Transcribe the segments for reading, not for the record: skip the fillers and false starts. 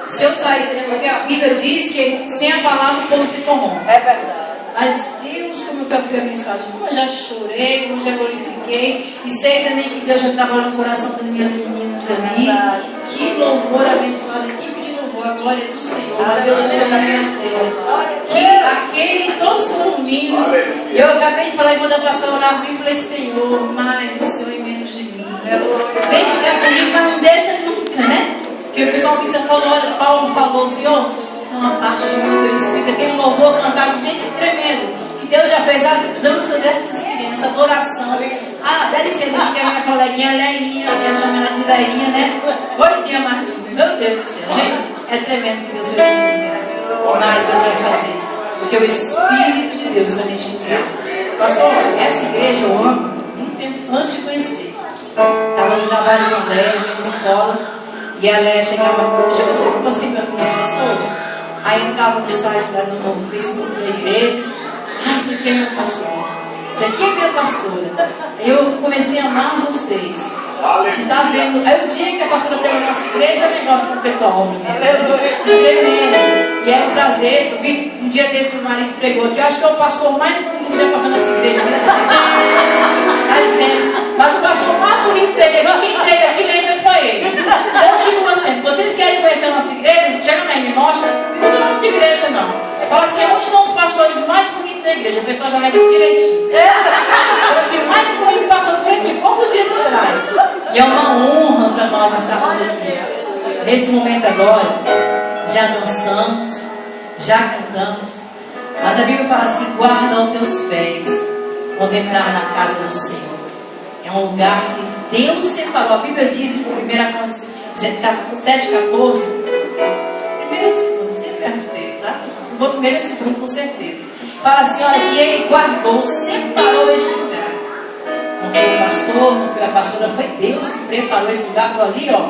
Se eu sair extremo aqui, a Bíblia diz que sem a palavra o povo se corrompe. É verdade. Mas Deus, como eu fui abençoado, como eu já chorei, como eu já glorifiquei, e sei também que Deus já trabalhou no coração das minhas meninas ali. Verdade. Que louvor abençoado, equipe de louvor, a glória do Senhor. Deus usa na minha vida. Que aquele, todos foram lindos. E eu acabei de falar, e quando a pastora orava para mim, falei: Senhor, mais o Senhor em menos de mim. Vem ficar comigo, mas não deixa nunca, né? Porque o pessoal pensa, olha, Paulo falou, Senhor, não, a parte do meu teu espírito, aquele louvor cantado, gente, tremendo. Que Deus já fez a dança dessas crianças, adoração. Ah, dá licença aqui que a minha coleguinha Leinha, que é chamada de Leinha, né? Coisinha mais linda, meu Deus do céu. Gente, é tremendo que Deus vai te enviar. Mas Deus vai fazer. Porque o Espírito de Deus vai te enviar. Pastor, essa igreja eu amo, muito tempo antes de conhecer. Estava no trabalho com a Léa, na escola, e a Léa chegava, eu já passei com algumas pessoas, aí entrava no site lá no Facebook da igreja: ah, isso aqui é meu pastor, isso aqui é minha pastora. Eu comecei a amar vocês. Você está vendo? Aí o dia que a pastora pegou a nossa igreja, o negócio completou a obra mesmo. Tremendo. E era um prazer. Eu vi um dia desse que o marido pregou aqui. Eu acho que é o pastor mais bonito que já passou nessa igreja. Dá licença. Mas o pastor mais bonito dele, quem teve aqui lembra que foi ele. Eu digo assim: vocês querem conhecer a nossa igreja? Chega na me mostra. Não tem nome de igreja, não. Fala assim: onde estão os pastores mais bonitos da igreja? A pessoa já lembra direitinho. Fala assim: o mais bonito passou por aqui, poucos dias atrás. E é uma honra para nós estarmos aqui. Nesse momento agora, já dançamos, já cantamos. Mas a Bíblia fala assim: guarda os teus pés quando entrar na casa do Senhor. É um lugar que Deus separou. A Bíblia diz em 1 Coríntios 7,14. Primeiro e segundo, sempre é nos textos, tá? O primeiro e segundo, com certeza. Fala assim: olha, que Ele guardou, separou este lugar. Não foi o pastor, não foi a pastora, foi Deus que preparou esse lugar para ali, ó.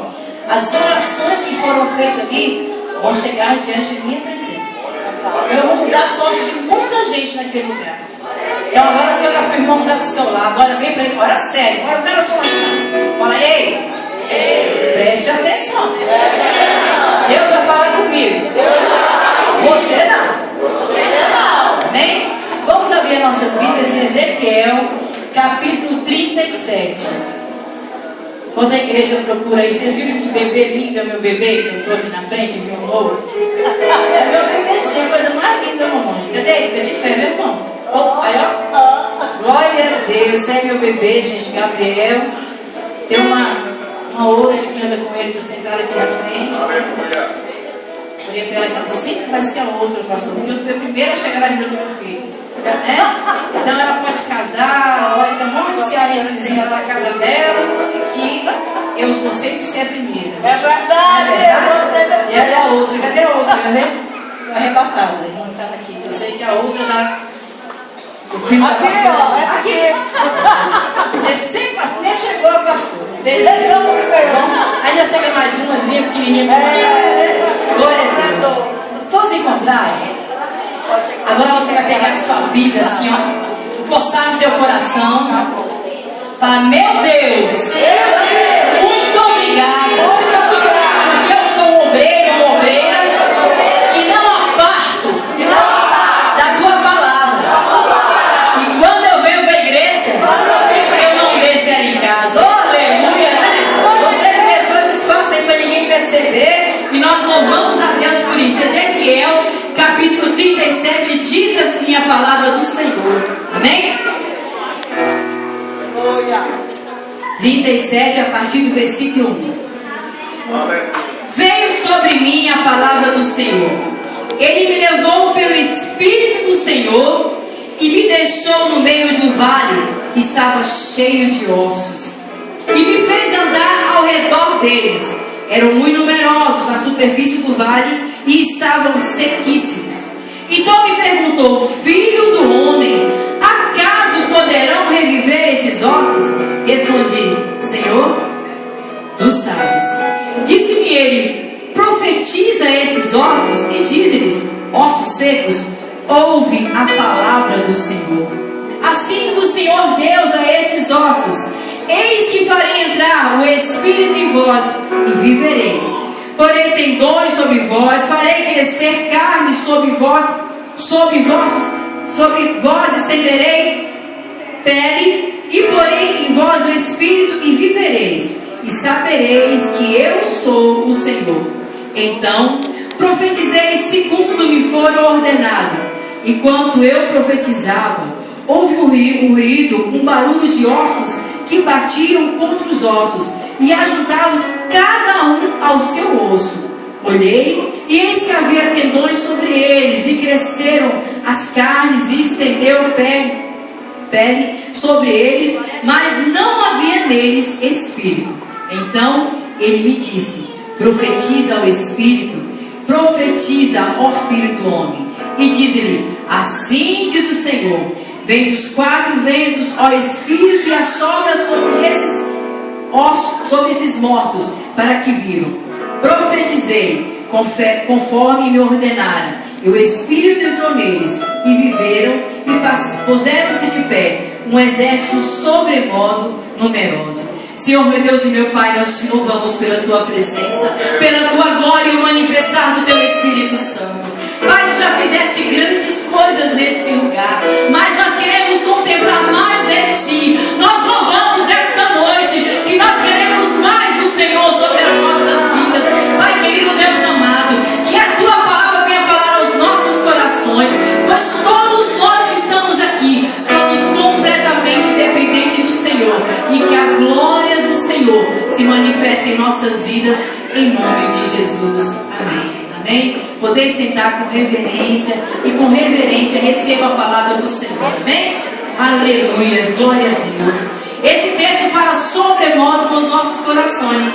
As orações que foram feitas ali vão chegar diante de minha presença. Eu vou mudar a sorte de muita gente naquele lugar. Então agora você olha para o irmão que está do seu lado, olha bem para ele, olha sério, olha o cara só olhando. Fala: ei, preste atenção. Deus vai falar comigo. Você não. Amém? Vamos abrir nossas Bíblias em Ezequiel, capítulo 37. Quando a igreja procura aí, vocês viram que bebê lindo é meu bebê, que eu estou aqui na frente, viu um novo? É meu bebezinho, a coisa mais linda, mamãe. Cadê ele? Pede pé, meu irmão. Oh, aí, ó. Glória a Deus. Esse é meu bebê, gente, Gabriel. Tem uma outra que anda com ele, está sentada aqui na frente. Olhei para ela e sempre vai ser a outra, pastor. Eu fui a primeira a chegar na vida do meu filho. Né? Então ela pode casar, olha, tem um monte de cearensezinho lá na casa dela, que eu vou sempre ser a primeira. É verdade. E ela é a outra. Cadê a outra? Né? Arrebatada. Não estava aqui. Eu sei que a outra o filho da pastora. Aqui. Você sempre nem chegou a pastora. Ainda chega mais umazinha pequenininha. Glória a Deus. Todos encontraram? Agora você vai pegar a sua Bíblia assim, ó, encostar no teu coração. Fala: meu Deus, muito obrigado, porque eu sou um obreiro, uma obreira que não aparto da tua palavra. E quando eu venho para a igreja, eu não deixo ela em casa. Oh, aleluia, né? Você deixou espaço aí para ninguém perceber. E nós louvamos a Deus por isso. Ezequiel, capítulo 37, diz assim a palavra do Senhor. Amém? 37, a partir do versículo 1. Veio sobre mim a palavra do Senhor. Ele me levou pelo Espírito do Senhor e me deixou no meio de um vale que estava cheio de ossos. E me fez andar ao redor deles. Eram muito numerosos na superfície do vale e estavam sequíssimos. Então me perguntou: filho do homem, acaso poderão reviver esses ossos? Respondi: Senhor, tu sabes. Disse-me ele: profetiza esses ossos e diz-lhes: ossos secos, ouve a palavra do Senhor. Assim diz o Senhor Deus a esses ossos: eis que farei entrar o Espírito em vós e vivereis. Porém tendões sobre vós, farei crescer carne sobre vós estenderei pele, e porei em vós o Espírito, e vivereis, e sabereis que eu sou o Senhor. Então profetizei segundo me for ordenado. Enquanto eu profetizava, houve um ruído, um barulho de ossos que batiam contra os ossos, e ajuntavam cada um ao seu osso. Olhei, e eis que havia tendões sobre eles, e cresceram as carnes, e estendeu pele sobre eles, mas não havia neles espírito. Então ele me disse: profetiza ao Espírito, profetiza ao Filho do Homem, e diz-lhe: assim diz o Senhor, vem dos 4 ventos, ó Espírito, e assopra sobre esses ossos, sobre esses mortos, para que vivam. Profetizei conforme me ordenaram, e o Espírito entrou neles, e viveram, e puseram-se de pé um exército sobremodo numeroso. Senhor, meu Deus e meu Pai, nós te louvamos pela tua presença, pela tua glória e o manifestar do teu Espírito Santo. Pai, tu já fizeste grandes coisas neste lugar, mas nós queremos contemplar mais de ti. Nós louvamos essa noite que nós queremos mais do Senhor sobre as nossas vidas. Pai querido, Deus amado, que a tua palavra venha falar aos nossos corações, pois todos nós que estamos aqui somos completamente dependentes do Senhor, e que a glória do Senhor se manifeste em nossas vidas, em nome de Jesus. Amém. Amém? Poder sentar com reverência, e com reverência receba a palavra do Senhor. Amém? Aleluia, glória a Deus. Esse texto fala sobremodo nos nossos corações.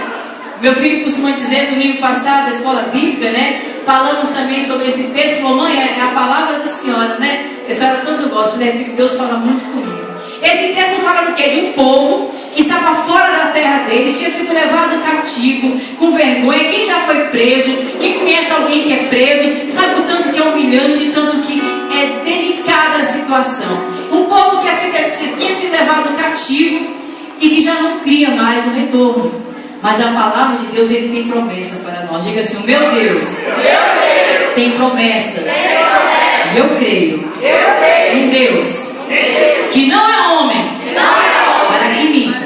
Meu filho costuma dizer, domingo passado, na escola bíblica, né? Falamos também sobre esse texto. Mamãe, é a palavra da senhora, né? A senhora tanto gosta, né? Filho, Deus fala muito comigo. Esse texto fala do quê? De um povo que estava fora da terra dele, tinha sido levado cativo, com vergonha. Quem já foi preso, quem conhece alguém que é preso, sabe o tanto que é humilhante, tanto que é delicada a situação. Um povo que tinha sido levado cativo e que já não cria mais no retorno. Mas a palavra de Deus, ele tem promessa para nós. Diga assim: o meu Deus tem promessas. Eu creio em Deus, que não é homem, para que minta.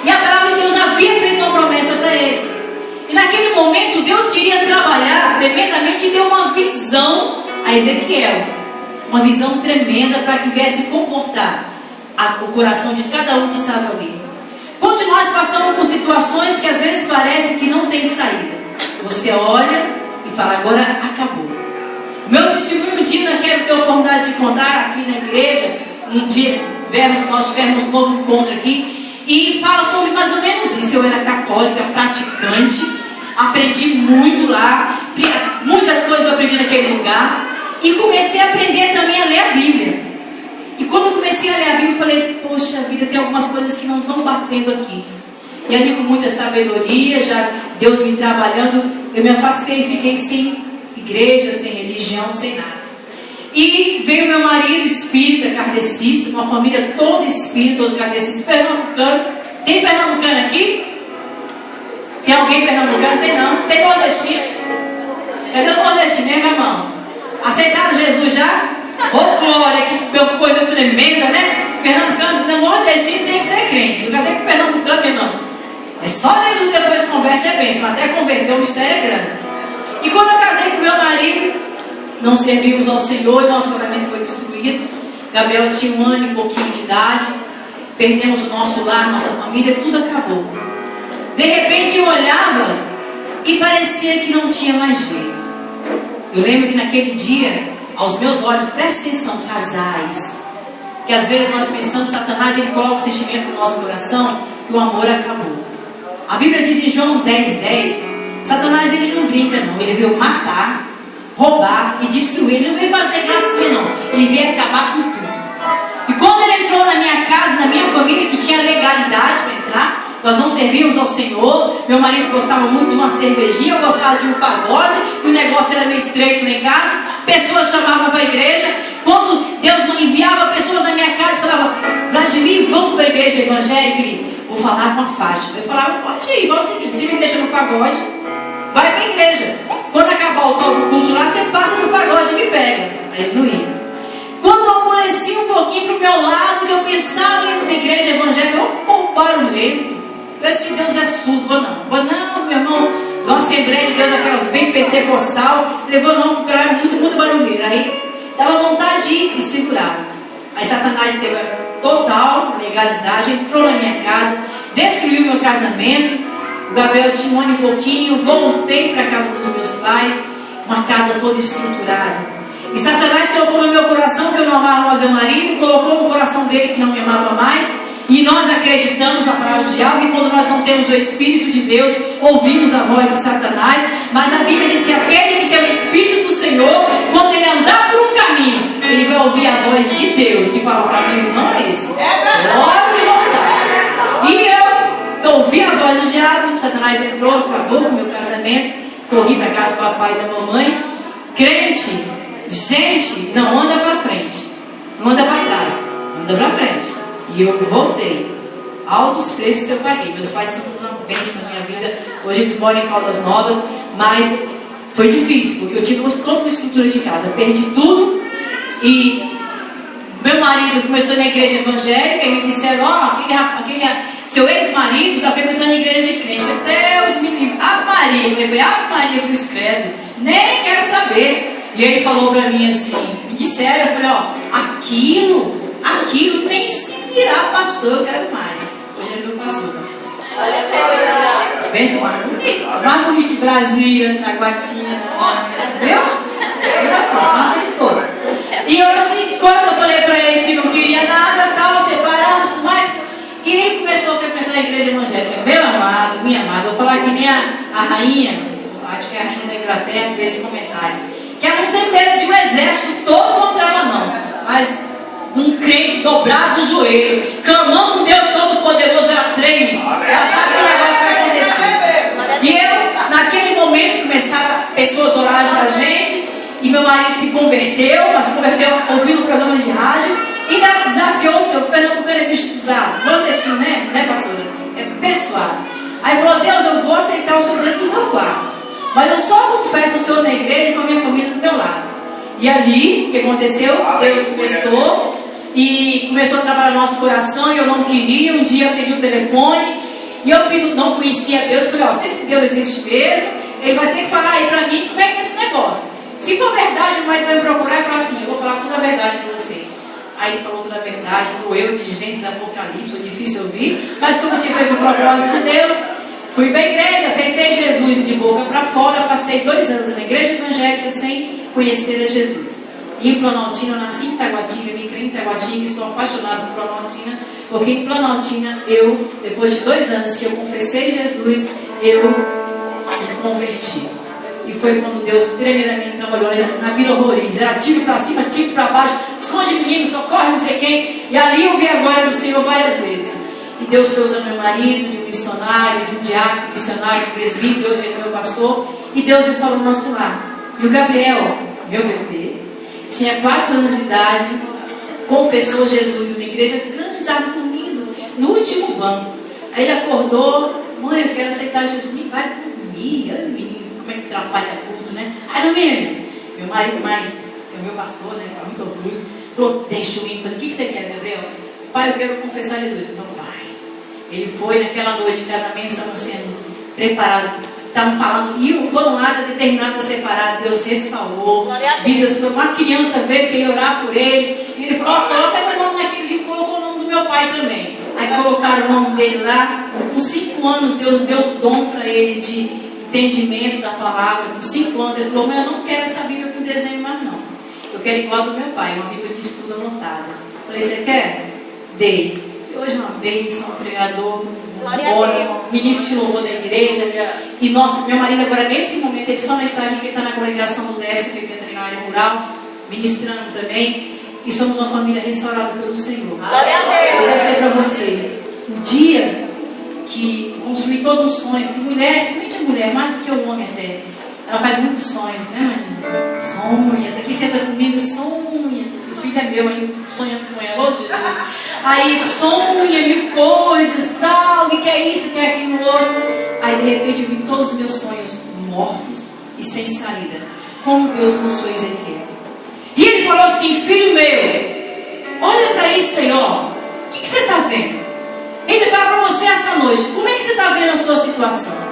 E a palavra de Deus havia feito uma promessa para eles. E naquele momento Deus queria trabalhar tremendamente, e deu uma visão a Ezequiel. Uma visão tremenda para que viesse confortar o coração de cada um que estava ali. Quando nós passamos por situações que às vezes parece que não tem saída, você olha e fala: agora acabou. Meu testemunho, um dia eu quero ter a oportunidade de contar aqui na igreja. Um dia nós tivemos um novo encontro aqui, e fala sobre mais ou menos isso. Eu era católica, praticante, aprendi muito lá, muitas coisas eu aprendi naquele lugar, e comecei a aprender também a ler a Bíblia. E quando eu comecei a ler a Bíblia, eu falei: poxa vida, tem algumas coisas que não estão batendo aqui. E ali, com muita sabedoria, já Deus me trabalhando, eu me afastei e fiquei sem igreja, sem religião, sem nada. E veio meu marido espírita, kardecista, uma família toda espírita, todo kardecista, pernambucano. Tem pernambucano aqui? Tem alguém pernambucano? Tem não. Tem nordestino? Cadê os nordestinos, minha irmã? Aceitaram Jesus já? Oh glória, que coisa tremenda, né? Pernambucano, nordestino tem que ser crente. Eu casei com pernambucano, meu irmão. É só Jesus depois converte, é bênção. Até converter, o mistério é grande. E quando eu casei com meu marido, não servimos ao Senhor, e nosso casamento foi destruído. Gabriel tinha 1 ano e pouquinho de idade. Perdemos o nosso lar, nossa família, tudo acabou. De repente eu olhava e parecia que não tinha mais jeito. Eu lembro que naquele dia, aos meus olhos, presta atenção, casais, que às vezes nós pensamos, Satanás, ele coloca o sentimento no nosso coração que o amor acabou. A Bíblia diz em João 10:10, Satanás, ele não brinca não, ele veio matar, roubar e destruir. Ele não veio fazer gracinha não, ele veio acabar com tudo. E quando ele entrou na minha casa, na minha família, que tinha legalidade para entrar, nós não servíamos ao Senhor. Meu marido gostava muito de uma cervejinha, eu gostava de um pagode, e o negócio era meio estreito lá em casa. Pessoas chamavam para a igreja. Quando Deus enviava pessoas na minha casa, falavam: Vladimir, vamos para a igreja evangélica? Ele: vou falar com a Fátima. Eu falava: pode ir, vai o seguinte, se me deixa no pagode, vai para a igreja. Aleluia. Quando eu amoleci um pouquinho para o meu lado, que eu pensava em uma igreja evangélica, eu barulhento. Parece que Deus é surdo. Vou não, meu irmão, uma Assembleia de Deus, aquelas bem pentecostal, levou não, porque ela é muito barulheira. Aí dava vontade de ir e segurar. Aí Satanás teve total legalidade, entrou na minha casa, destruiu meu casamento. O Gabriel tinha um ano e pouquinho, voltei para a casa dos meus pais, uma casa toda estruturada. E Satanás colocou no meu coração que eu não amava mais meu marido, colocou no coração dele que não me amava mais. E nós acreditamos na palavra do diabo, e quando nós não temos o Espírito de Deus, ouvimos a voz de Satanás. Mas a Bíblia diz que aquele que tem o Espírito do Senhor, quando ele andar por um caminho, ele vai ouvir a voz de Deus, que fala: o caminho não é esse, pode voltar. E eu ouvi a voz do diabo. Satanás entrou, acabou com o meu casamento, corri para casa do papai e da mamãe. Crente, gente, não anda para frente, não anda para trás, anda para frente. E eu voltei. Altos preços eu paguei. Meus pais são uma bênção na minha vida. Hoje eles moram em Caldas Novas, mas foi difícil, porque eu tive toda uma estrutura de casa. Perdi tudo. E meu marido começou na igreja evangélica e me disseram: aquele seu ex-marido está frequentando a igreja de crente. Eu falei: Deus me livre. Ave Maria. Eu falei: Ave Maria, cruz credo. Nem quero saber. E ele falou para mim assim, me disseram, eu falei: aquilo nem se virar pastor, eu quero mais. Hoje ele é meu pastor. Pensa, mais bonito de Brasília, na Guatinha, viu? Eu assim, todos. E hoje, quando eu falei para ele que não queria nada, tal, separamos, tudo mais, e ele começou a frequentar a igreja evangélica. Meu amado, minha amada, eu vou falar que nem a rainha, acho que é a rainha da Inglaterra, fez esse comentário, que ela não tem medo de um exército todo contra ela, não. Mas um crente dobrado no joelho, clamando um Deus Todo-Poderoso, ela treme. Ela sabe que o negócio vai acontecer. E eu, naquele momento, começaram pessoas a orarem para a gente. E meu marido se converteu, mas se converteu ouvindo programas de rádio. E desafiou o seu pernambucano é bicho usado. Nordestino, né, pastora? É pessoal. Aí falou: Deus, eu vou aceitar o Senhor dentro do meu quarto, mas eu só confesso o Senhor na igreja com a minha família do meu lado. E ali, o que aconteceu? Deus começou e começou a trabalhar no nosso coração. E eu não queria. Um dia eu peguei o telefone e eu não conhecia Deus. Falei: se esse Deus existe mesmo, ele vai ter que falar aí pra mim como é que é esse negócio. Se for verdade, ele vai me procurar e falar assim: eu vou falar toda a verdade pra você. Aí ele falou toda a verdade, doeu de Gênesis, Apocalipse, foi difícil ouvir, mas como eu tive o propósito de Deus, fui para a igreja, aceitei Jesus de boca para fora. Passei 2 anos na igreja evangélica sem conhecer a Jesus. Em Planaltina, eu nasci em Taguatinga, me criei em Taguatinga, estou apaixonada por Planaltina, porque em Planaltina depois de 2 anos que eu confessei Jesus, eu me converti. E foi quando Deus tremendamente trabalhou na Vila Roriz. Era tiro para cima, tiro para baixo, esconde menino, socorre não sei quem. E ali eu vi a glória do Senhor várias vezes. E Deus foi usando meu marido, de um missionário, de um diácono, missionário, de presbítero, hoje ele é meu pastor. E Deus restaurou o nosso lar. E o Gabriel, meu bebê, tinha 4 anos de idade, confessou Jesus numa igreja grande, estava dormindo no último banco. Aí ele acordou: mãe, eu quero aceitar Jesus. Me vai dormir. Olha o menino, como é que atrapalha tudo, né? Aí não mesmo. Meu marido, é o meu pastor, né? Com muito orgulho, falou: deixa o menino fazer. O que você quer, Gabriel? Pai, eu quero confessar Jesus. Então vai. Ele foi naquela noite de casamento, estavam sendo preparados, estavam falando, e foram lá já determinados a separar. Deus restaurou vidas. Uma criança veio querer orar por ele, e ele falou: coloca meu nome naquele livro. Colocou o nome do meu pai também. Aí colocaram o nome dele lá. Com 5 anos Deus deu o dom para ele de entendimento da palavra. Com 5 anos ele falou: mas eu não quero essa Bíblia com desenho mais não, eu quero igual do meu pai, uma Bíblia de estudo anotada. Eu falei: você quer? Dei. Hoje uma bênção, um pregador, ministro de louvor da igreja. E nossa, meu marido agora nesse momento, ele só não está aqui, ele está na congregação do DEF, que ele entra na área rural, ministrando também. E somos uma família restaurada pelo Senhor. Eu quero dizer para você, o dia que construí todo um sonho, que mulher, principalmente a mulher, mais do que o homem até, ela faz muitos sonhos, né, Mandinha? Sonhos, aqui senta comigo, sonha. O filho é meu, aí sonhando com ela, ô Jesus. Aí sonha 1000 coisas, tal, o que é isso, o que é aquilo, outro. Aí de repente eu vi todos os meus sonhos mortos e sem saída. Como Deus mostrou Ezequiel. E ele falou assim: filho meu, olha para isso, Senhor. O que você está vendo? Ele fala para você essa noite: como é que você está vendo a sua situação?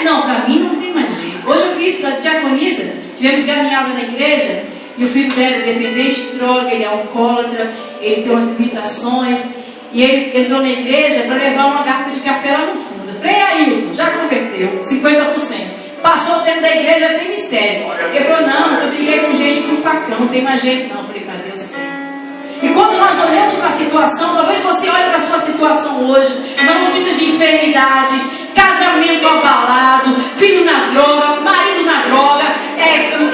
Não, para mim não tem mais jeito. Hoje eu vi isso da diaconisa. Tivemos galinhada na igreja e o filho dela é dependente de droga, ele é alcoólatra, ele tem umas limitações. E ele entrou na igreja para levar uma garrafa de café lá no fundo. Eu falei: Ailton, já converteu 50%. Passou dentro da igreja, já tem mistério. Ele falou: não, eu briguei com gente com facão, não tem mais jeito não. Eu falei: para Deus tem. E quando nós olhamos para a situação, talvez você olhe para a sua situação hoje, uma notícia de enfermidade, casamento abalado, filho na droga, marido na droga,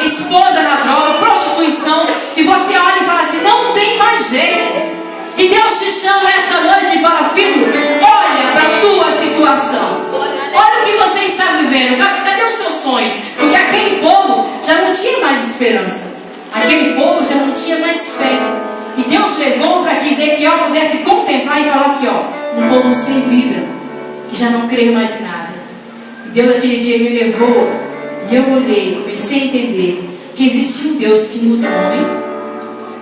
esposa na droga, prostituição, e você olha e fala assim: não tem mais jeito. E Deus te chama essa noite e fala: filho, olha para a tua situação, olha o que você está vivendo, cadê os seus sonhos? Porque aquele povo já não tinha mais esperança, aquele povo já não tinha mais fé. E Deus levou para que Ezequiel pudesse contemplar e falar aqui, ó, um povo sem vida, que já não crê mais em nada. E Deus aquele dia me levou, e eu olhei, comecei a entender que existe um Deus que muda o homem,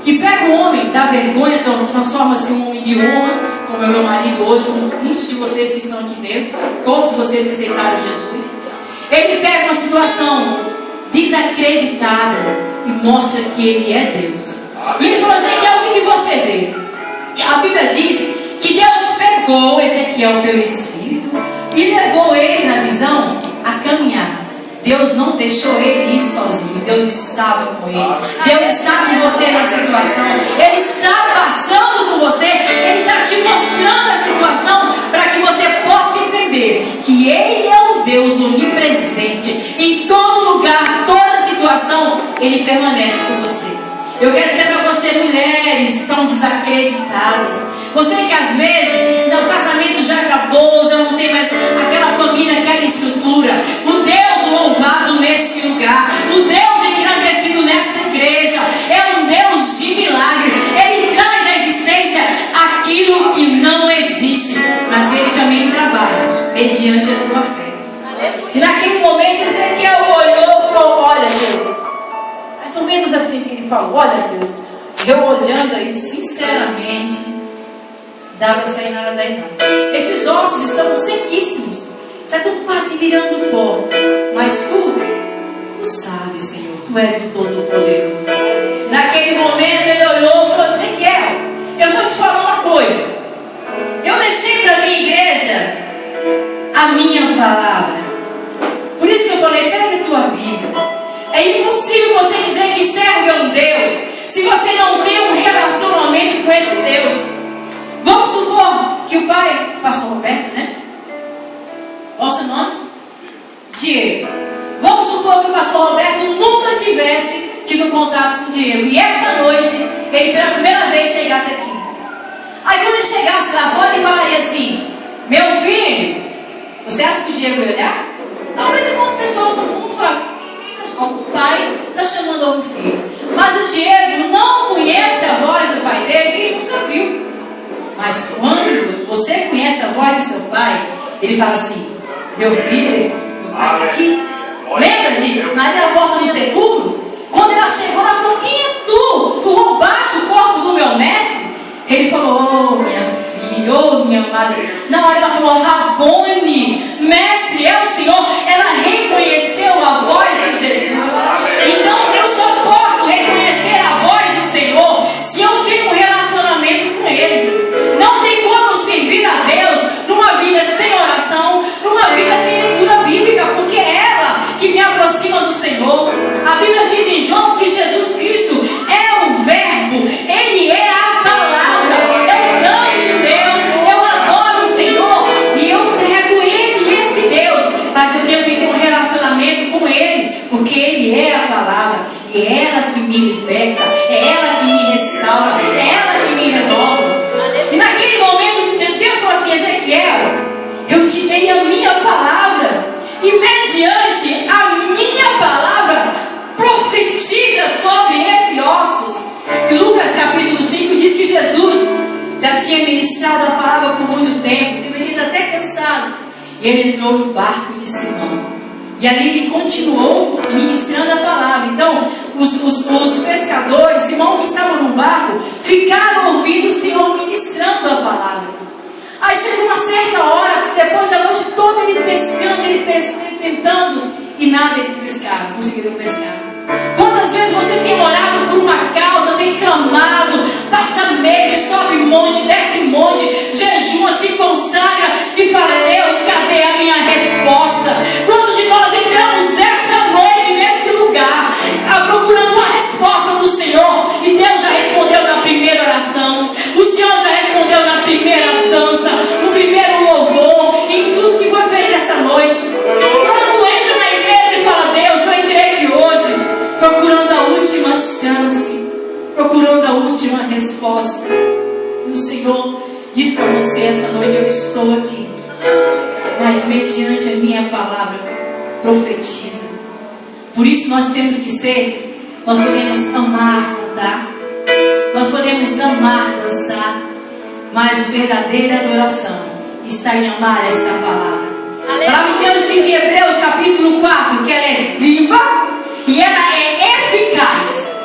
que pega o homem da vergonha, então transforma-se em um homem de honra, como é meu marido hoje, como muitos de vocês que estão aqui dentro, todos vocês que aceitaram Jesus. Ele pega uma situação desacreditada e mostra que ele é Deus. E ele falou: Ezequiel, o que você vê? A Bíblia diz que Deus pegou Ezequiel pelo Espírito e levou ele na visão a caminhar. Deus não deixou ele ir sozinho. Deus estava com ele. Deus está com você na situação. Ele está passando com você. Ele está te mostrando a situação para que você possa entender que Ele é o Deus onipresente. Em todo lugar, toda situação, Ele permanece com você. Eu quero dizer para você, mulheres que estão desacreditadas, você que às vezes o casamento já acabou, já não tem mais aquela família, aquela estrutura. O Deus louvado neste lugar, o Deus engrandecido nessa igreja, é um Deus de milagre. Ele traz à existência aquilo que não existe, mas Ele também trabalha mediante a tua fé. E naquele momento Ezequiel olhou e falou: olha, Deus, mais ou menos assim que ele falou: olha, Deus, eu olhando aí, sinceramente, dá para sair nada daí não. Esses ossos estão sequíssimos, já estão quase virando pó. Mas tu sabes, Senhor, tu és o Todo-Poderoso. Naquele momento ele olhou e falou: Ezequiel, eu vou te falar uma coisa. Eu deixei para a minha igreja a minha palavra. Por isso que eu falei: pega a tua Bíblia. É impossível você dizer que serve a um Deus se você não tem um relacionamento com esse Deus. Vamos supor que o pai, pastor Roberto, né? Qual o seu nome? Diego. Vamos supor que o pastor Roberto nunca tivesse tido contato com o Diego, e essa noite ele pela primeira vez chegasse aqui. Aí quando ele chegasse lá fora, ele falaria assim: meu filho, você acha que o Diego ia olhar? Talvez algumas pessoas no fundo falem: o pai está chamando algum filho. Mas o Diego não conhece a voz do pai dele, que ele nunca viu. Mas quando você conhece a voz do seu pai, ele fala assim: meu filho, meu pai está aqui. Lembra de Maria na porta do sepulcro? Quando ela chegou, ela falou: quem é tu? Tu roubaste o corpo do meu mestre? Ele falou: oh, minha filha, oh, minha madre. Na hora ela falou: Rabone, mestre, é o Senhor. Ela reconheceu a voz de Jesus. Então eu só posso reconhecer a voz do Senhor se eu tenho um relacionamento com Ele. Não tem como servir a Deus numa vida sem oração, numa vida sem leitura bíblica, porque é ela que me aproxima do Senhor. A Bíblia diz em João que Jesus Cristo é o Verbo, Ele é a palavra. Eu danço Deus, eu adoro o Senhor e eu prego Ele, esse Deus, mas eu tenho que ter um relacionamento com Ele, porque Ele é a palavra, e é ela que me liberta, é ela que me restaura, é ela que me renova. E naquele momento Deus falou assim: Ezequiel, eu te dei a minha palavra, e mediante a minha palavra profetiza sobre esses ossos. E Lucas capítulo 5 diz que Jesus já tinha ministrado a palavra por muito tempo, deveria estar até cansado, e ele entrou no barco de Simão, e ali ele continuou ministrando a palavra. Então os pescadores, Simão que estava no barco, ficaram ouvindo o Senhor ministrando a palavra. Aí chegou uma certa hora, depois da noite toda ele pescando, ele tentando, e nada eles pescaram, conseguiram pescar. Quantas vezes você tem orado por uma causa, tem clamado, passa meses, sobe monte, desce monte, jejua, se consagra e fala: Deus, cadê a minha resposta? Quantos de nós entramos essa noite nesse lugar, procurando uma resposta do Senhor, e Deus já respondeu na primeira oração, o Senhor já respondeu na primeira dança, no primeiro louvor, em tudo que foi feito essa noite. Quando entra na igreja e fala: Deus, eu entrei aqui hoje procurando a última chance, procurando a última resposta, e o Senhor diz para você essa noite: eu estou aqui, mas mediante a minha palavra, profetiza. Por isso nós temos que ser, nós podemos amar cantar, nós podemos amar dançar, mas a verdadeira adoração está em amar essa palavra. A palavra de Deus diz em Hebreus capítulo 4 que ela é viva e ela é eficaz.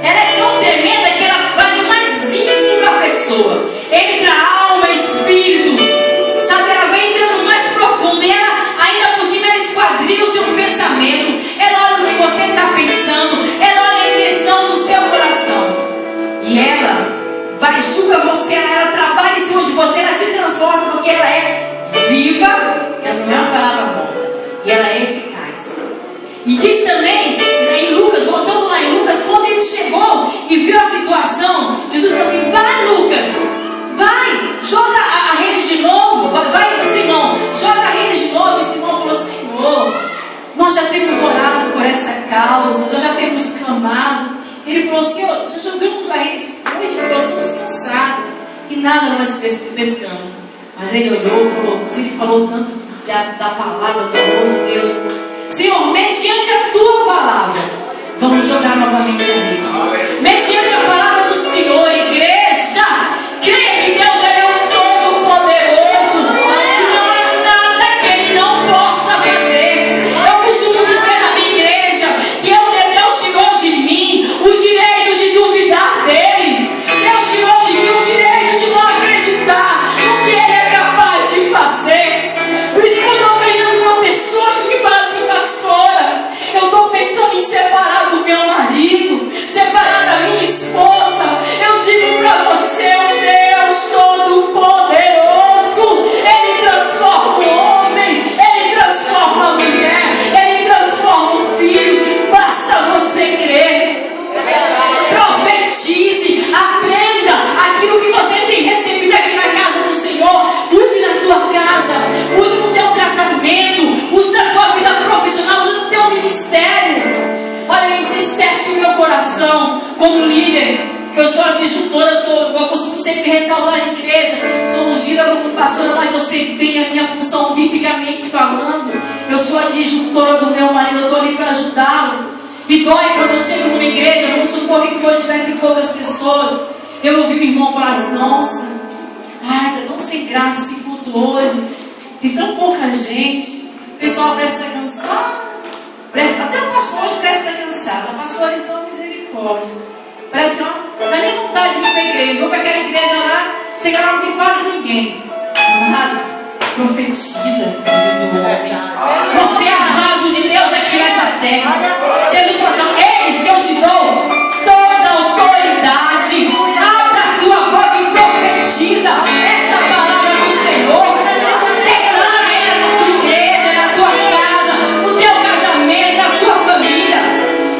Ela é tão tremenda que ela vai no mais íntimo da pessoa, entra a alma, espírito, sabe? Ela vai entrando mais profundo, e ela ainda por cima ela esquadrinha o seu pensamento, ela olha o que você está pensando, ela olha a intenção do seu coração, e ela vai julgar você, ela trabalha em cima de você, ela te transforma, porque ela é viva, ela não é uma palavra morta, e ela é eficaz. E diz também em Lucas, voltando lá em Lucas, quando ele chegou e viu a situação, Jesus falou assim: vai, Lucas, vai, joga a rede de novo, vai, Simão, joga a rede de novo. E Simão falou: Senhor, nós já temos orado por essa causa, nós já temos clamado. Ele falou: Senhor, já jogamos a rede a noite toda, estamos cansados, e nada nós pescamos. Mas ele olhou e falou: mas ele falou tanto da palavra, do amor de Deus. Senhor, mediante a tua palavra, vamos jogar novamente a rede. Mediante a palavra do Senhor, igreja, creia que Deus é o Todo-Poderoso, e não há nada que Ele não possa fazer. Eu costumo dizer na minha igreja que Deus tirou de mim o direito de duvidar dEle. Deus tirou de mim o direito de não acreditar no que Ele é capaz de fazer. Por isso, quando eu vejo uma pessoa que me fala assim: pastora, eu estou pensando em separar do meu marido, separar da minha esposa, eu digo para você: o Deus Todo-Poderoso, Ele transforma o homem, Ele transforma a mulher, Ele transforma o filho, basta você crer. Profetize, aprenda aquilo que você tem recebido aqui na casa do Senhor, use na tua casa, use no teu casamento, use na tua vida profissional, use no teu ministério. Olha, entristece o meu coração como líder, que eu sou adjutora, eu costumo sempre ressaltar na igreja, sou ungida como pastora, mas eu sei bem a minha função biblicamente falando. Eu sou adjutora do meu marido, eu estou ali para ajudá-lo. E dói quando eu chego numa igreja, vamos supor que hoje tivessem poucas pessoas, eu ouvi o irmão falar assim: nossa, ai, tá tão sem graça esse culto hoje, tem tão pouca gente, o pessoal parece estar cansado, até o pastor hoje parece estar cansado, a pastora então misericórdia, parece que não dá nem vontade de ir para a igreja, vou para aquela igreja lá, chega lá não tem quase ninguém. Amados, profetiza, filho do homem, você é a vaso de Deus aqui nessa terra. Jesus falou assim: eis que eu te dou toda a autoridade, abra a tua boca e profetiza essa palavra do Senhor, declara ela na tua igreja, na tua casa, no teu casamento, na tua família.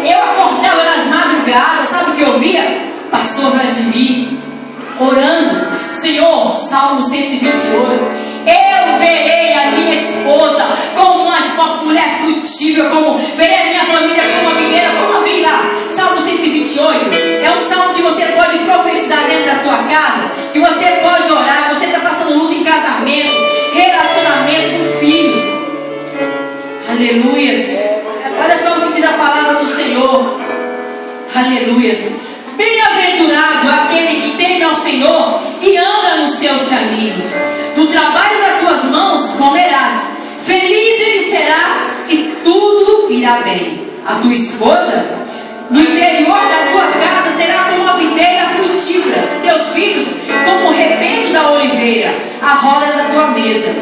Eu acordava nas madrugadas, sabe o que eu via? Pastor Vladimir orando: Senhor, Salmo 128, eu verei a minha esposa como uma mulher frutífera, como verei a minha família como uma videira. Vamos abrir lá, Salmo 128. É um salmo que você pode profetizar dentro da tua casa, que você pode orar. Você está passando luta em casamento, relacionamento com filhos. Aleluias. Olha só o que diz a palavra do Senhor. Aleluias. Bem-aventurado aquele que teme ao Senhor e anda nos seus caminhos. Do trabalho das tuas mãos comerás. Feliz ele será e tudo irá bem. A tua esposa No interior da tua casa será como a videira frutífera, teus filhos como o rebento da oliveira, a roda da tua mesa.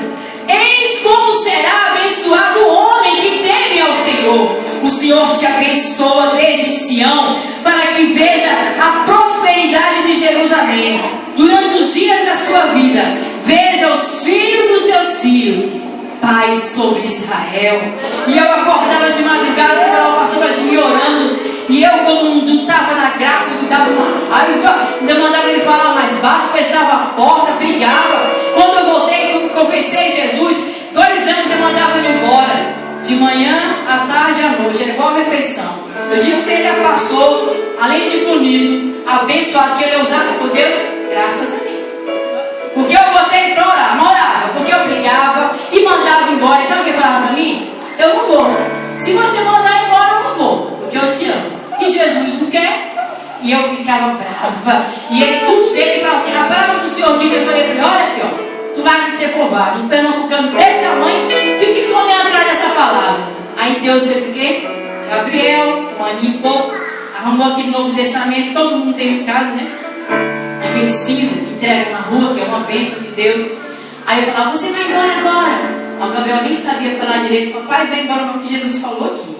Eis como será abençoado o homem que teme ao Senhor. O Senhor te abençoa desde Sião, para que veja a prosperidade de Jerusalém. Durante os dias da sua vida, veja os filhos dos teus filhos, paz sobre Israel. E eu acordava de madrugada, estava lá o pastor me orando, e eu, como não estava na graça, me dava uma raiva, ainda mandava ele falar mais baixo, fechava a porta, brigava. Quando eu voltei, confessei Jesus, 2 anos eu mandava ele embora. De manhã, à tarde e à noite, era igual a refeição. Eu disse que ele é pastor, além de bonito, abençoado, que ele é usado por Deus, graças a mim. Porque eu botei para orar, não orava, porque eu brigava e mandava embora. E sabe o que ele falava para mim? Eu não vou. Se você mandar embora, eu não vou, porque eu te amo. E Jesus não quer. E eu ficava brava. E ele, tudo dele, falava assim: a palavra do Senhor diz. Eu falei para ele: olha aqui, ó. Tu larga de ser covarde, um pernambucano desse tamanho, fica escondendo atrás dessa palavra. Aí Deus fez o quê? Gabriel, animou, arrumou aquele novo dessamento, todo mundo tem em casa, né? Aquele cinza que entrega na rua, que é uma bênção de Deus. Aí eu falava: você vai embora agora. O Gabriel nem sabia falar direito. Papai vai embora, o nome que Jesus falou aqui.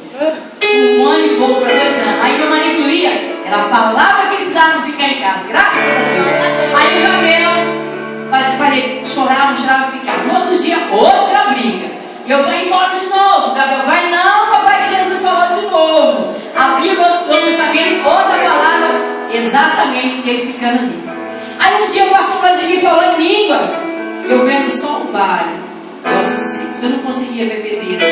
1 ano e pouco para 2 anos. Aí meu marido lia, era a palavra que ele precisava ficar em casa, graças a Deus. Aí o Gabriel parei, chorava, ficava. No outro dia, outra briga. Eu vou embora de novo. Gabriel: vai não, papai, que Jesus falou de novo. Abriu, eu não sabia outra palavra, exatamente dele ficando ali. Aí um dia o pastor Vladimir falou em línguas. Eu vendo só o vale de ossos secos. Eu não conseguia ver beleza.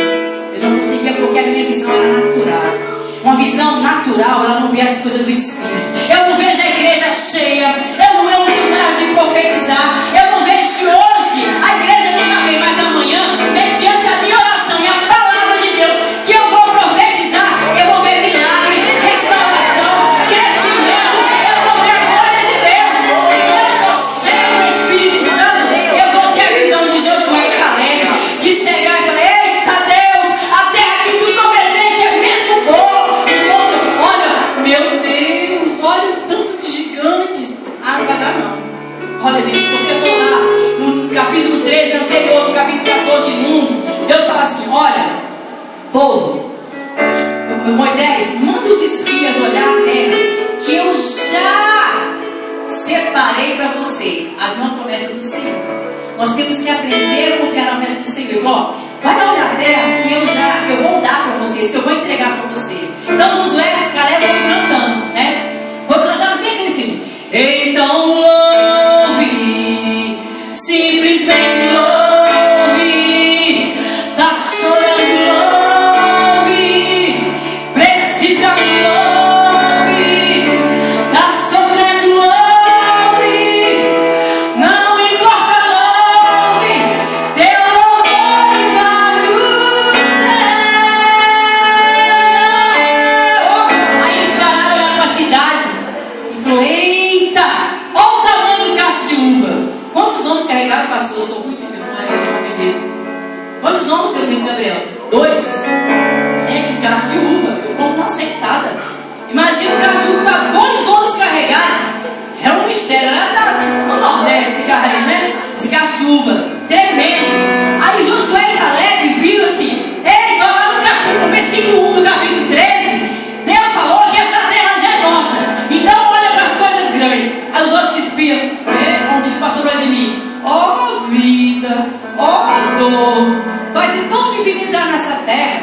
Eu não conseguia, porque a minha visão era natural. Uma visão natural, ela não vê as coisas do Espírito. Eu não vejo a igreja cheia. Eu não tenho coragem de profetizar. Eu não vejo que hoje a igreja não está bem, mas amanhã, mediante a minha oração e a palavra de Deus, que eu vou profetizar, eu vou ver milagre, restauração, crescimento. Eu vou ver a glória de Deus. Se eu sou cheio do Espírito Santo, eu vou ter a visão de Josué e Caleb, de chegar e falar: eita Deus, a terra que tu prometeste é mesmo boa. Meu Deus, olha o tanto de gigantes. Ah, não vai dar não. Olha, gente, se você for lá no capítulo 13 anterior, no capítulo 14 de Números, Deus fala assim: olha, povo, Moisés, manda os espias olhar a terra que eu já separei para vocês. Havia uma promessa do Senhor. Nós temos que aprender a confiar na promessa do Senhor. Ó, vai lá olhar a terra que eu vou dar para vocês, que eu vou entregar para vocês. Então Josué e Caleb vão cantando, né? Vou cantando bem aqui assim: então louve, simplesmente louve, tá chorando, louve, precisa, louve, tá sofrendo, louve, não importa, louve, teu louvor invade o céu. Aí eles pararam lá numa cidade e falou: eita, olha o tamanho do cacho de uva. Quantos homens carregaram, pastor? Eu sou muito memória, eu sou uma beleza. Quantos homens eu disse, Gabriel? 2. Gente, um cacho de uva, eu como uma sentada. Imagina um cacho de uva para 2 homens carregarem. É um mistério, né? No Nordeste esse carro aí, né? Esse cacho de uva, tremendo. Aí Josué e Caleb viram assim: ei, lá no capítulo, versículo 1 do capítulo 13, Deus falou que essa terra já é nossa. Então olha para as coisas grandes. Aí os outros se espiam, né? Como diz o pastor Vladimir: ó vida, ó dor, vai ser tão difícil entrar nessa terra.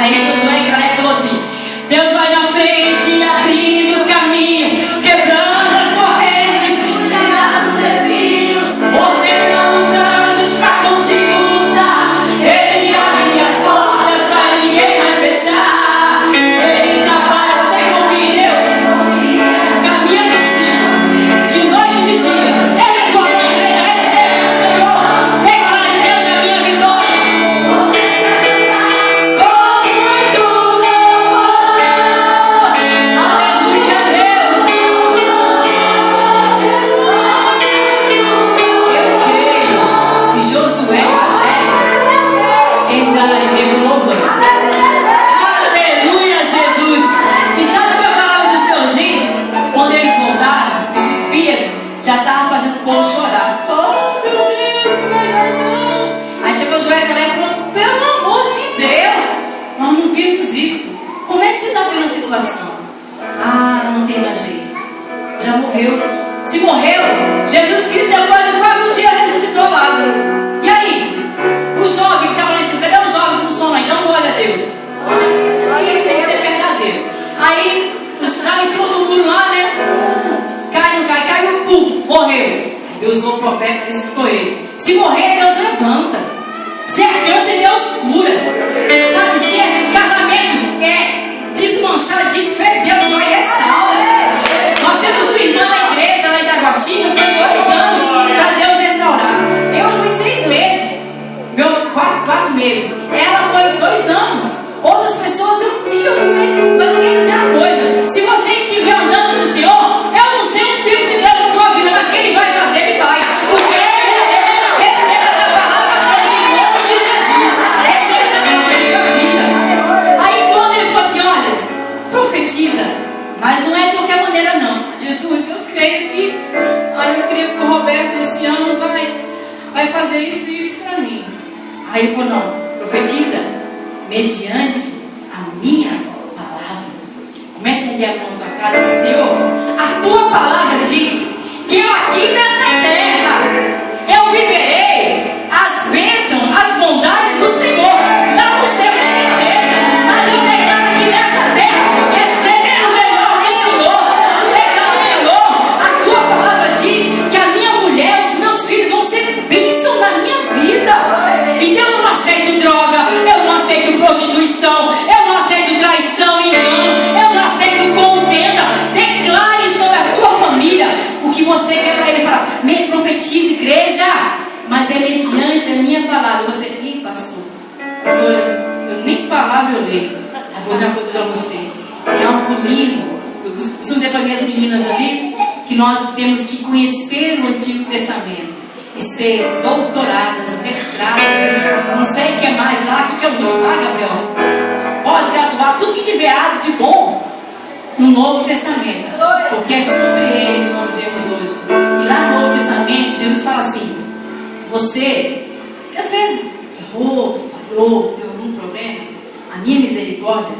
Aí Josué e Caleb falou assim: Deus vai na frente, abrindo o caminho, quebrando as correntes, tirando os espinhos, ordenando os anjos para contigo. situação. Não tem mais jeito. Já morreu. Se morreu, Jesus Cristo depois de 4 dias ressuscitou Lázaro. E aí? O jovem que estava ali dizendo, cadê os jovens com sono aí? Dá glória a Deus. Aí tem que ser verdadeiro. Aí, estava em cima do muro lá, né? Cai, não cai, caiu, puf, morreu. Aí Deus usou o profeta e ressuscitou ele. Se morrer, Deus levanta. Se é câncer, Deus cura. Sabe, se é casamento, desmanchar, desfer, Deus vai e restaura. Nós temos uma irmã na igreja, lá em Taguatinga, foi 2 anos para Deus restaurar. Eu fui 6 meses, 4 meses. Ela foi 2 anos. Outras pessoas, um dia, outro mês. Mas eu quero dizer uma coisa: se você estiver andando com o Senhor, eu não sei o tempo de Deus na tua vida, mas que Ele vai fazer, Ele vai. Porque receba essa palavra, Deus, em nome de Jesus. Receba essa palavra na tua vida. Aí quando Ele falou assim, olha, profetiza, mas não é de qualquer maneira não. Jesus, eu creio que, eu creio que o Roberto esse ano vai fazer isso para mim. Aí ele falou, não, profetiza mediante a minha palavra. Comece a ler a mão na tua casa e fala, Senhor, a tua palavra diz que eu aqui nessa terra eu viverei as bênçãos, as bondades do Senhor. Não no céu é certeza, mas eu declaro aqui nessa terra receber o melhor do Senhor. Declaro, Senhor, a tua palavra diz que a minha mulher, os meus filhos vão ser bênção na minha vida. Então eu não aceito droga, eu não aceito prostituição, eu não aceito traição, engano, eu não aceito contenda. Declare sobre a tua família o que você quer para ele. Fala, me profetize, igreja, mas é mediante a minha palavra. Você, pastor, eu nem palavra eu leio. Eu vou dizer uma coisa para você, tem algo lindo. Eu costumo dizer para minhas meninas ali que nós temos que conhecer o Antigo Testamento e ser doutoradas, mestradas, não sei o que é mais lá, o que eu vou te falar, Gabriel? Pós-graduar, tudo que tiver de bom no Novo Testamento, porque é sobre ele que nós temos hoje. E lá no Novo Testamento, Jesus fala assim, você, que às vezes errou, falhou, teve algum problema, a minha misericórdia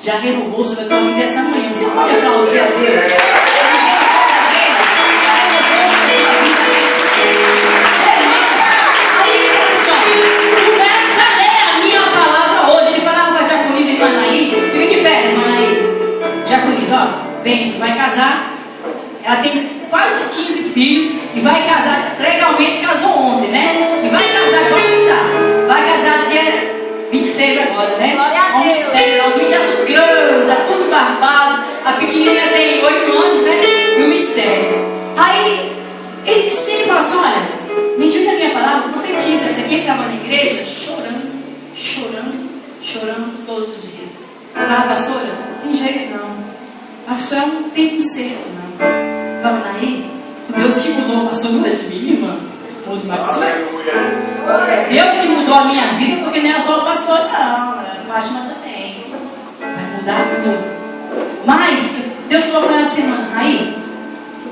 já renovou sobre a tua vida essa manhã. Você pode aplaudir a Deus? Bem, você vai casar, ela tem quase uns 15 filhos e vai casar, legalmente casou ontem, né? E vai casar, igual você tá. Vai casar dia 26 agora, né? Um mistério, os meninos já tudo grande, já tudo barbado. A pequenininha tem 8 anos, né? E o mistério. Aí, ele chega e fala assim, olha, mediante a minha palavra, profetiza. Essa aqui estava na igreja chorando todos os dias. Pastora, tem jeito não. Pastor, não tem conserto, não. Fala, Naí, o Deus que mudou o pastor da minha irmã, Deus que mudou a minha vida, porque não era só o pastor, não, a Fátima também. Vai mudar tudo. Mas, Deus falou para ela semana, Naí,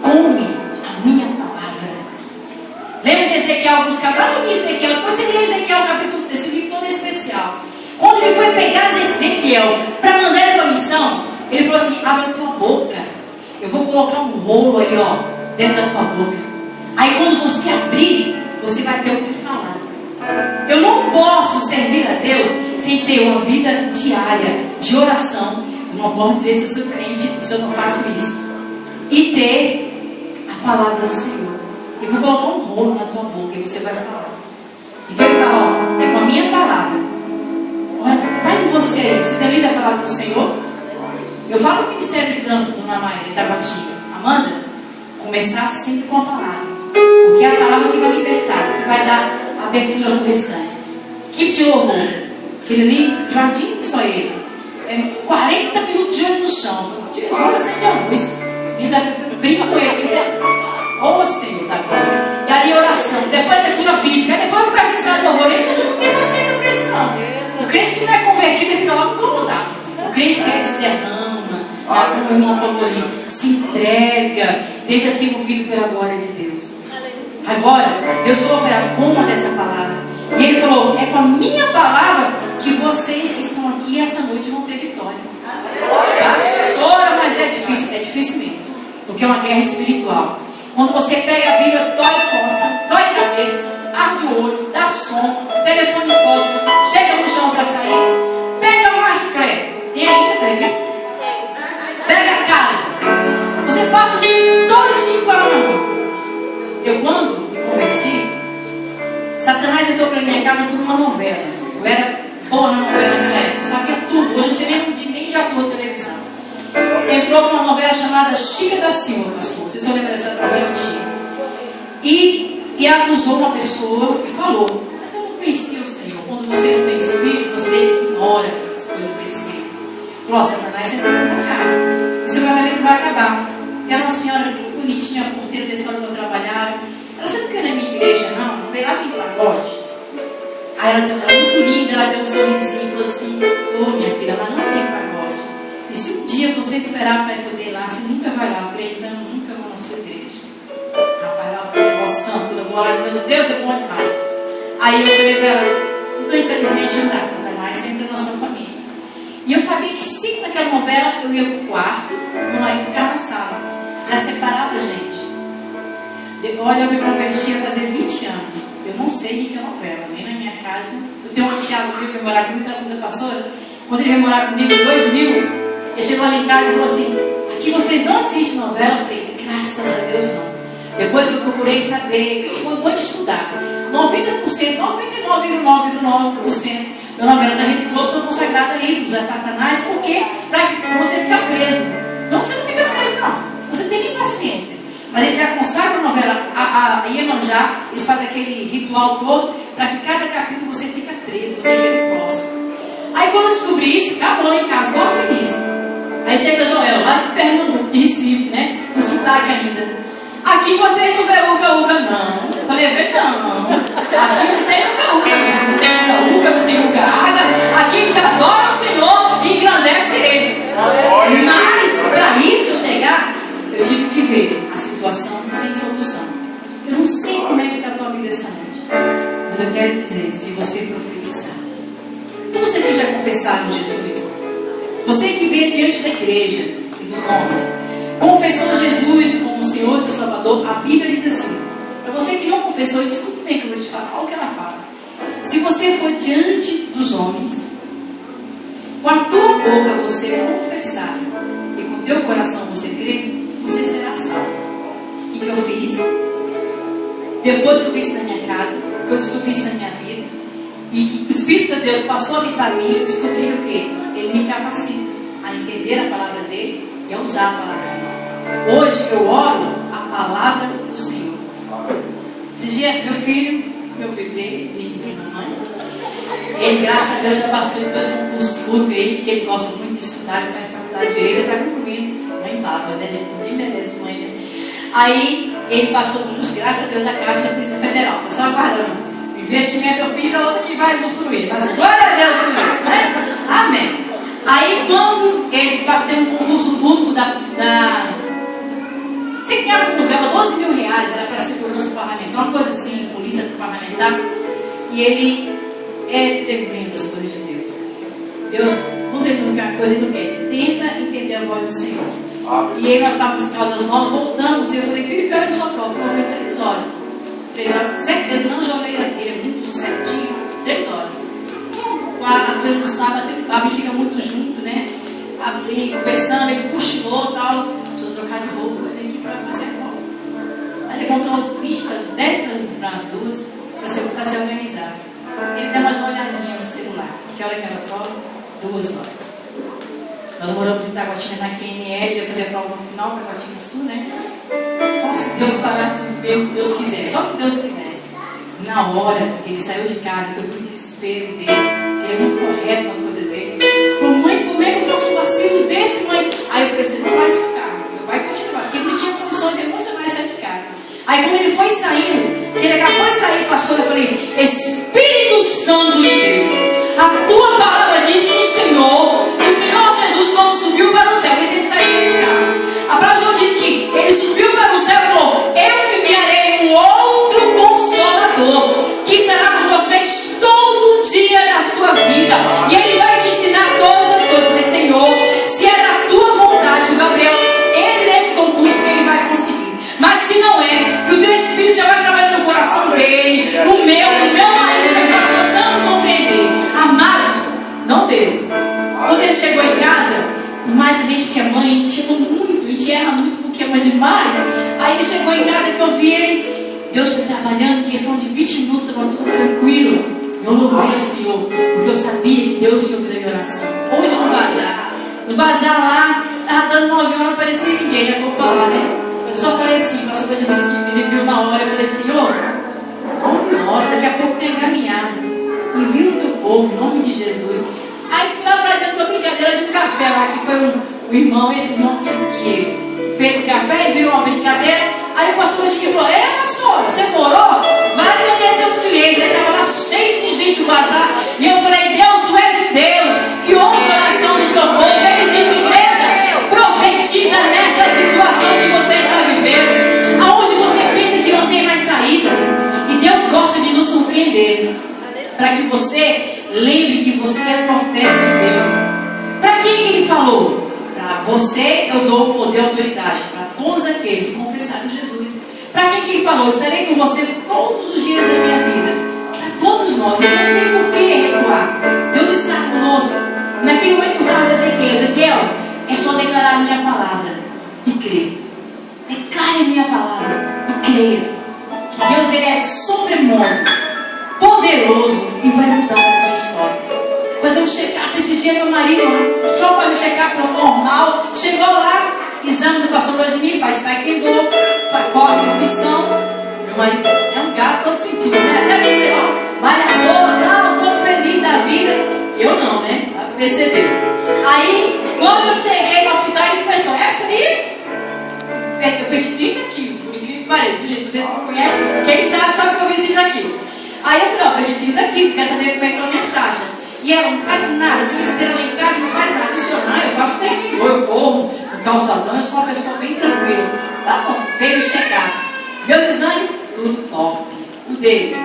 come a minha palavra. Lembra de Ezequiel, buscar lá no início de Ezequiel, depois você lê Ezequiel, capítulo desse livro todo especial. Quando ele foi pegar Ezequiel para mandar ele para a missão, ele falou assim, abre a tua boca. Eu vou colocar um rolo aí, ó, dentro da tua boca. Aí quando você abrir, você vai ter o que falar. Eu não posso servir a Deus sem ter uma vida diária de oração. Eu não posso dizer se eu sou crente, se eu não faço isso. E ter a palavra do Senhor. Eu vou colocar um rolo na tua boca e você vai falar. Então ele fala, ó, é com a minha palavra. Olha, vai em você aí. Você tem lido a palavra do Senhor? Eu falo no Ministério de Dança do Namaia, de Taguatinga. Amanda, começar sempre com a palavra. Porque é a palavra que vai libertar, que vai dar abertura no restante. Equipe de louvor. Aquele ali, jardim, só ele. É 40 minutos de olho no chão. Jesus, acende a luz. As meninas brincam com ele. Eles ô Senhor da glória. E ali oração. Depois daquilo a Bíblia. Depois do presencial de louvor. Ele não tem paciência para isso, não. O crente que não é convertido, ele fica logo incomodado. O crente que se derrama. Como o irmão falou ali, se entrega, deixa ser movido pela glória de Deus. Agora, Deus falou para ela, coma dessa palavra. E ele falou, é com a minha palavra que vocês que estão aqui essa noite vão ter vitória. Pastor, difícil mesmo. Porque é uma guerra espiritual. Quando você pega a Bíblia, dói costa, dói cabeça, arde o olho, dá som, o telefone toca, chega no chão para sair. Pega o Marclé. Tem ainda essa revista? Pega a casa. Você passa o dia todinho com ela na mão. Eu, quando me converti, Satanás entrou para minha casa por uma novela. Eu era boa na novela naquela época. Eu sabia tudo. Hoje eu não sei nem de ator de televisão. Entrou numa novela chamada Chica da Silva, pastor. Vocês vão lembrar dessa novela antiga. E acusou uma pessoa e falou: mas eu não conhecia o Senhor. Quando você não tem espírito, você ignora as coisas do espírito. Falou: Satanás, você entrou na sua casa. O seu casamento vai acabar. E era uma senhora bem bonitinha, a porteira da escola que eu trabalhava. Ela sabe que era na minha igreja, não? Veio lá em pagode. Aí ela é muito linda, ela deu um sorrisinho e falou assim: ô minha filha, ela não tem pagode. E se um dia você esperar para poder ir lá, você nunca vai lá. Eu falei: então eu nunca vou na sua igreja. Rapaz, ela foi gostando, eu vou lá, meu Deus, é bom demais. Aí eu falei para ela: então infelizmente não dá, Satanás, você entra na sua família. E eu sabia que sempre naquela novela eu ia para o quarto, meu marido ficava na sala. Já separava a gente. Olha, eu me converti a fazer 20 anos. Eu não sei o que é novela, nem na minha casa. Eu tenho um tiago meu que veio morar comigo, ela conta pastora. Quando ele veio morar comigo em 2000, ele chegou ali em casa e falou assim: aqui vocês não assistem novela? Eu falei: graças a Deus não. Depois eu procurei saber, eu vou te estudar. 90%, 99,9% da novela da Rede Globo são consagradas a ídolos, a Satanás, porque para você ficar preso. Não, você não fica preso, não. Você tem nem paciência. Mas eles já consagram a novela, a Iemanjá, eles fazem aquele ritual todo, para que cada capítulo você fica preso, você vê no próximo. Aí quando eu descobri isso, acabou lá em casa, logo no início. Aí chega Joel, lá de Pernambuco, de Recife, né? Com sotaque ainda. Aqui você não vê uca-uca, não. Eu falei: vê não. Aqui não tem uca-uca, não tem uca-uca, não tem uca-aga. Aqui a gente adora o Senhor e engrandece Ele. Mas para isso chegar, eu tive que ver a situação sem solução. Eu não sei como é que está a tua vida essa noite, mas eu quero dizer, se você profetizar, então você que já confessaram Jesus, você que veio diante da igreja e dos homens, confessou Jesus como o Senhor e o Salvador, a Bíblia diz assim, para você que não confessou, desculpe bem que eu vou te falar, olha o que ela fala. Se você for diante dos homens, com a tua boca você confessar e com o teu coração você crer, você será salvo. O que eu fiz? Depois que eu vi isso na minha casa, que eu descobri isso na minha vida, e que o Espírito de Deus passou a habitar em mim, eu descobri o quê? Ele me capacita a entender a palavra dele e a usar a palavra dele. Hoje eu oro a palavra do Senhor. Esse dia, meu filho, meu bebê, filho de mamãe, ele, graças a Deus, já passou depois um curso curto aí, que ele gosta muito de estudar, ele faz faculdade de direito, já está concluindo. Mãe baba, né? A gente ninguém merece mãe, né? Aí ele passou por uns, graças a Deus, da Caixa da Polícia Federal. Está só aguardando. O investimento eu fiz, a outra que vai usufruir. Mas glória a Deus por isso, né? Amém. Aí quando ele tem um concurso público você ganhava um lugar, 12 mil reais, era para segurança parlamentar, uma coisa assim, polícia parlamentar. E ele é tremendo as coisas de Deus. Deus, quando ele não quer uma coisa, ele não quer. Ele tenta entender a voz do Senhor. E aí nós estávamos em Caldas Novas, voltamos, e eu falei: filho, que hora de sua prova? Eu falei: 3 horas. 3 horas, com certeza, não joguei ele, é muito certinho, 3 horas. Depois no sábado, a gente fica muito junto, né? Abri, conversando, ele cochilou e tal. Deixa eu trocar de roupa, eu tenho que ir para fazer a prova. Aí ele contou umas 10 para as 2, para você começar a se organizar. Ele deu umas olhadinhas no celular. Que hora que era a prova? 2 horas. Nós moramos em Taguatinga, na QNL, ele ia fazer a prova no final, Taguatinga Sul, né? Só se Deus parasse, Deus quisesse. Só se Deus quisesse. Na hora que ele saiu de casa, que eu vi o desespero dele, que ele é muito correto com as coisas dele, falou: mãe, como é que eu faço um vacilo desse, mãe? Aí eu pensei: não vai no seu carro, meu pai continuar, porque ele não tinha condições emocionais de sair de casa. Aí quando ele foi saindo, que ele acabou de sair, pastor, eu falei: Espírito Santo de Deus, a tua palavra diz que o Senhor Jesus, quando subiu para o céu, e a gente saiu do carro, a palavra do Senhor diz que ele subiu para o céu e falou: eu enviarei um outro Consolador, que será com vocês todo dia da sua vida, e ele vai chegou em casa, por mais a gente que é mãe, a gente ama muito, a gente erra muito porque ama demais. Aí ele chegou em casa que eu vi ele, Deus foi trabalhando, em questão de 20 minutos, estava tudo tranquilo. Eu louvei ao Senhor, porque eu sabia que Deus tinha ouvido a minha oração. Hoje no bazar lá, estava dando 9 horas, não aparecia ninguém, as roupas lá, né? Eu só falei assim, pastor Benjamin, ele viu na hora, eu falei, Senhor, 9 horas, daqui a pouco tem a caminhada. Envia o teu povo, em nome de Jesus. Aí fui lá para dentro com a brincadeira de um café lá, que foi um irmão, esse irmão que fez o café e virou uma brincadeira. Aí o pastor Benjamin falou, pastor, você morou? Vai atender seus clientes. Aí estava lá cheio de gente no bazar. E eu falei, Deus, tu és o Deus que ouve a oração do teu povo. Ele diz, igreja, profetiza nessa situação que você está vivendo, aonde você pensa que não tem mais saída. E Deus gosta de nos surpreender, para que você lembre que você é profeta de Deus. Para quem que ele falou? Para você eu dou o poder e autoridade, para todos aqueles que confessarem Jesus. Para quem que ele falou? Eu estarei com você todos os dias da minha vida. Para todos nós, não tem por que recuar. Deus está conosco. Naquele momento que eu estava com Ezequiel, é só declarar a minha palavra e crer. Declare a minha palavra e creia que Deus, ele é supremo, poderoso e vai mudar a tua história. Fazer um check-up esse dia, meu marido lá, só fazer check-up normal. Chegou lá, exame do pastor Benjamin, faz taekwondo, corre no pistão. Meu marido é um gato, tô sentindo, né? Deve ser, ó, malhador, não, tô feliz da vida. Eu não, né? Dá pra perceber. Aí, quando eu cheguei no hospital, ele começou, essa aí, eu perdi 30 quilos, por incrível que pareça. Gente, vocês não conhecem, quem sabe que eu perdi 30 quilos. Aí eu falei, ó, perdi 30 quilos, quer saber como é que estão minhas taxas? E ela não faz nada, minha esteira lá em casa não faz nada. Eu disse, não, eu faço taekwondo, eu corro no calçadão, eu sou uma pessoa bem tranquila. Tá bom, fez o check-up. Meus exames, tudo top. O dele,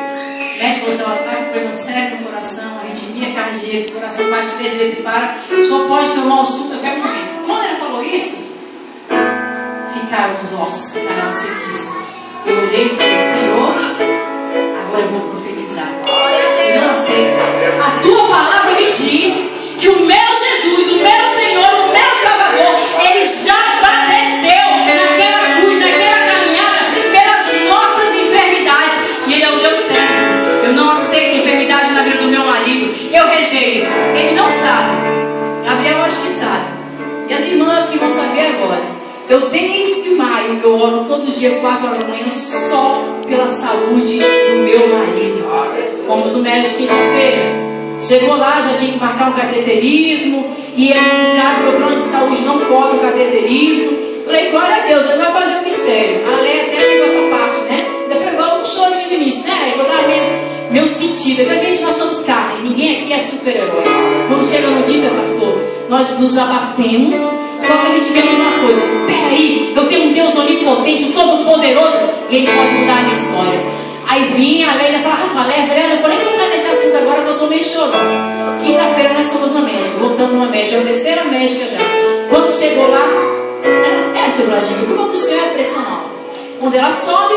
médico, você vai estar com problema sério no coração, arritmia cardíaca, o coração bate 3 vezes e para, só pode tomar o suco a qualquer momento. Quando ele falou isso, ficaram os ossos, ficaram sequíssimos. Eu olhei e falei, Senhor, agora eu vou profetizar. Eu não aceito. A tua palavra me diz que o meu Jesus, o meu Senhor, o meu Salvador, ele já padeceu naquela cruz, naquela caminhada, pelas nossas enfermidades. E ele é o Deus certo. Eu não aceito enfermidade na vida do meu marido. Eu rejeito. Ele não sabe. Gabriel acho que sabe. E as irmãs que vão saber agora. Eu desde maio, eu oro todo dia 4 horas da manhã só pela saúde do meu marido. Fomos no médico quinta-feira. Chegou lá, já tinha que marcar um cateterismo. E o cara do plano de saúde não cobre o cateterismo. Falei, glória a Deus, ele vai fazer um mistério. A Lé até pegou essa parte, né? Ainda pegou um choro no início, né? Eu vou dar meu sentido. Porque, gente, nós somos carne. Ninguém aqui é super-herói. Quando chega a notícia, pastor, nós nos abatemos. Só que a gente vê uma coisa, peraí, eu tenho um Deus onipotente, todo-poderoso, e Ele pode mudar a minha história. Aí vinha a Leila e falava, Lélia, eu vou nem entrar nesse assunto agora que eu estou meio chorando. Quinta-feira nós fomos na médica, voltamos numa médica, a terceira médica já. Quando chegou lá, seu Vladimir, o problema do senhor é a pressão alta. Quando ela sobe,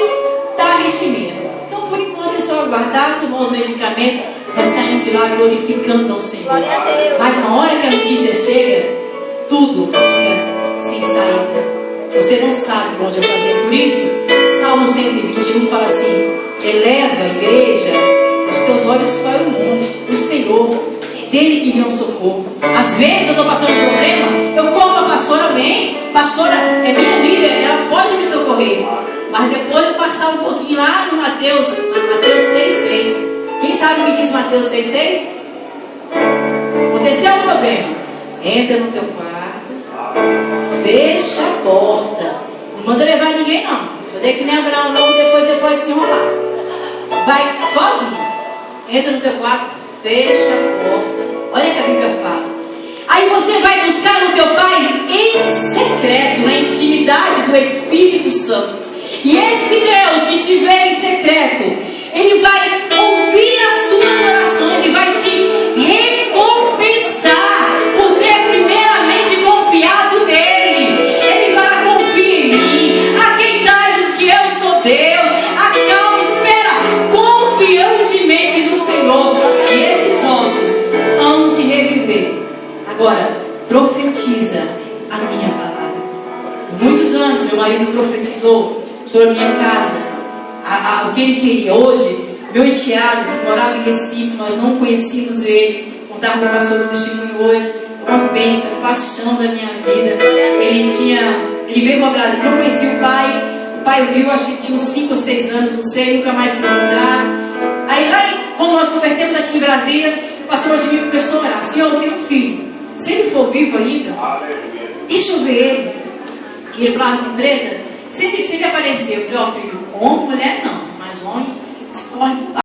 dá a arritmia. Então, por enquanto, é só aguardar, tomar os medicamentos, vai saindo de lá glorificando ao Senhor. Mas na hora que a notícia chega, tudo fica sem saída. Você não sabe por onde eu fazer. Por isso, Salmo 121 fala assim: eleva a igreja os teus olhos para o monte, o Senhor, é dele que vem o socorro. Às vezes eu estou passando um problema, eu como a pastora bem, pastora é minha líder, ela pode me socorrer. Mas depois de passar um pouquinho lá no Mateus 6,6, quem sabe me diz Mateus 6,6? Aconteceu um problema, entra no teu quarto, fecha a porta, não manda levar ninguém não, poder que nem Abraão não, depois pode se enrolar, vai sozinho, entra no teu quarto, fecha a porta, olha que a Bíblia fala. Aí você vai buscar o teu Pai em secreto, na intimidade do Espírito Santo. E esse Deus que te vê em secreto, Ele vai ouvir as suas orações e vai te recompensar por ter primeiramente confiado nele. Ele vai confiar em mim, acreditai-vos que eu sou Deus, acalma, espera confiantemente no Senhor, e esses ossos hão de reviver. Agora, profetiza a minha palavra. Por muitos anos meu marido profetizou sobre a minha casa, o que ele queria. Hoje, meu enteado, que morava em Recife, nós não conhecíamos ele, contava com o pastor do testemunho hoje, uma bênção, paixão da minha vida. Ele veio para o Brasil, não conhecia o pai viu, acho que ele tinha uns 5 ou 6 anos, não sei, nunca mais se encontraram. Aí lá, quando nós convertemos aqui em Brasília, o pastor Admir começou a orar: Senhor, eu tenho um filho, se ele for vivo ainda, deixa eu ver ele. E ele falava assim: Preta, sempre que ele apareceu, eu falei: ó filho, como?